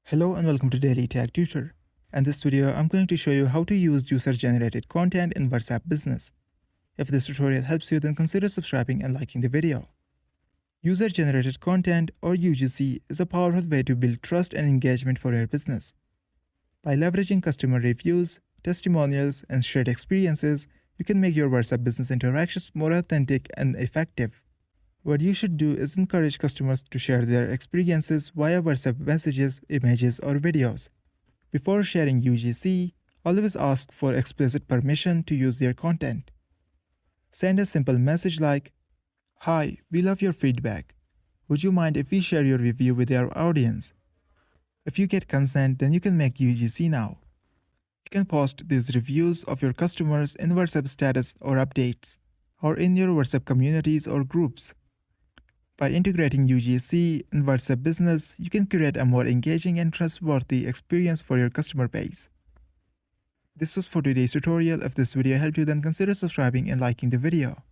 Hello and welcome to Daily Tech Tutor. In this video, I'm going to show you how to use user-generated content in WhatsApp Business. If this tutorial helps you, then consider subscribing and liking the video. User-generated content, or UGC, is a powerful way to build trust and engagement for your business. By leveraging customer reviews, testimonials, and shared experiences, you can make your WhatsApp business interactions more authentic and effective. What you should do is encourage customers to share their experiences via WhatsApp messages, images, or videos. Before sharing UGC, always ask for explicit permission to use their content. Send a simple message like, "Hi, we love your feedback. Would you mind if we share your review with our audience?" If you get consent, then you can make UGC now. You can post these reviews of your customers in WhatsApp status or updates, or in your WhatsApp communities or groups. By integrating UGC in WhatsApp Business, you can create a more engaging and trustworthy experience for your customer base. This was for today's tutorial. If this video helped you, then consider subscribing and liking the video.